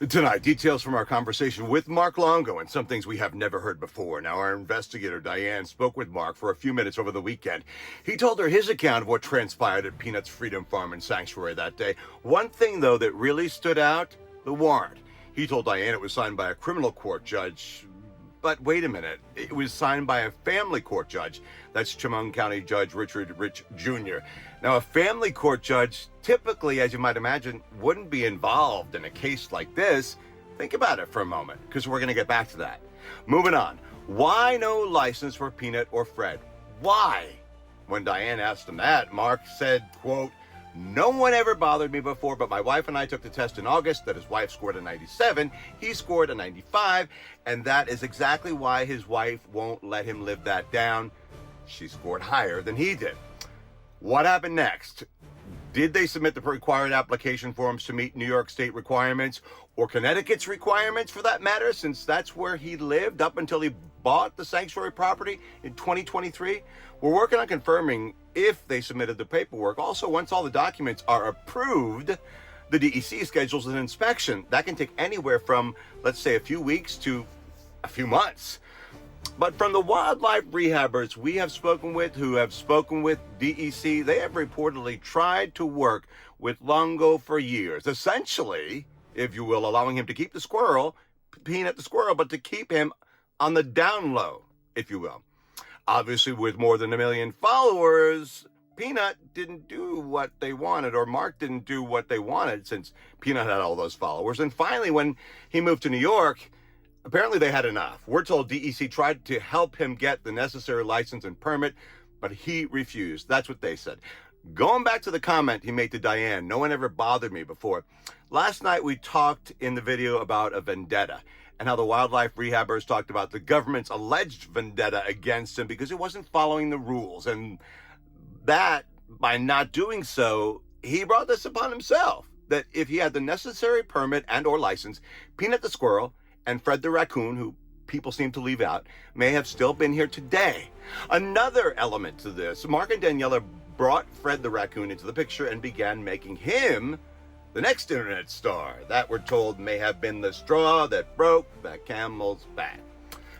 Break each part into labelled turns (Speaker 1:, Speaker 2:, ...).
Speaker 1: Tonight, details from our conversation with Mark Longo and some things we have never heard before. Now, our investigator, Diane, spoke with Mark for a few minutes over the weekend. He told her his account of what transpired at Peanut's Freedom Farm and Sanctuary that day. One thing, though, that really stood out, the warrant. He told Diane it was signed by a criminal court judge. But wait a minute, it was signed by a family court judge. That's Chemung County Judge Richard Rich Jr. Now, a family court judge typically, as you might imagine, wouldn't be involved in a case like this. Think about it for a moment, because we're going to get back to that. Moving on. Why no license for Peanut or Fred? Why? When Diane asked him that, Mark said, quote, "No one ever bothered me before, but my wife and I took the test in August that his wife scored a 97, he scored a 95, and that is exactly why his wife won't let him live that down. She scored higher than he did." What happened next? Did they submit the required application forms to meet New York State requirements or Connecticut's requirements for that matter, since that's where he lived up until he bought the sanctuary property in 2023? We're working on confirming if they submitted the paperwork. Also, once all the documents are approved, the DEC schedules an inspection. That can take anywhere from, let's say, a few weeks to a few months. But from the wildlife rehabbers we have spoken with, who have spoken with DEC, they have reportedly tried to work with Longo for years. Essentially, if you will, allowing him to keep the squirrel, Peanut the squirrel, but to keep him on the down low, if you will. Obviously, with more than 1 million followers, Peanut didn't do what they wanted, or Mark didn't do what they wanted, since Peanut had all those followers. And finally, when he moved to New York, apparently they had enough. We're told DEC tried to help him get the necessary license and permit, but he refused. That's what they said. Going back to the comment he made to Diane, "No one ever bothered me before." Last night we talked in the video about a vendetta and how the wildlife rehabbers talked about the government's alleged vendetta against him because he wasn't following the rules. And that, by not doing so, he brought this upon himself, that if he had the necessary permit and or license, Peanut the squirrel and Fred the raccoon, who people seem to leave out, may have still been here today. Another element to this, Mark and Daniela brought Fred the raccoon into the picture and began making him the next internet star. That, we're told, may have been the straw that broke the camel's back.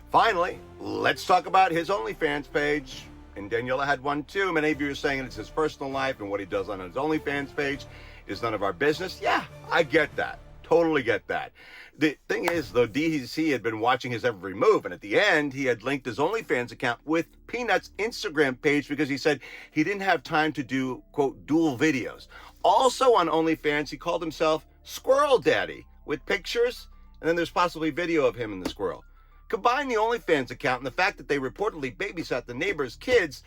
Speaker 1: Finally, let's talk about his OnlyFans page. And Daniela had one too. Many of you are saying it's his personal life and what he does on his OnlyFans page is none of our business. Yeah, I get that. Totally get that. The thing is, though, DEC had been watching his every move, and at the end, he had linked his OnlyFans account with Peanut's Instagram page because he said he didn't have time to do, quote, dual videos. Also on OnlyFans, he called himself Squirrel Daddy, with pictures, and then there's possibly video of him and the squirrel. Combine the OnlyFans account and the fact that they reportedly babysat the neighbor's kids,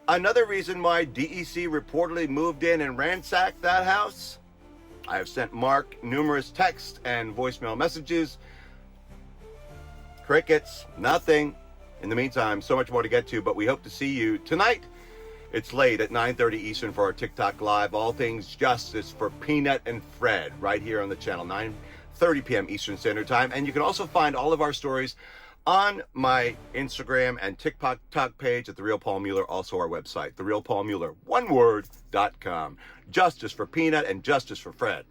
Speaker 1: another reason why DEC reportedly moved in and ransacked that house. I have sent Mark numerous text and voicemail messages. Crickets, nothing. In the meantime, so much more to get to, but we hope to see you tonight. It's late at 9:30 Eastern for our TikTok Live. All things justice for Peanut and Fred right here on the channel, 9:30 p.m. Eastern Standard Time. And you can also find all of our stories on my Instagram and TikTok page at TheRealPaulMueller, also our website, TheRealPaulMueller, one word.com. Justice for Peanut and justice for Fred.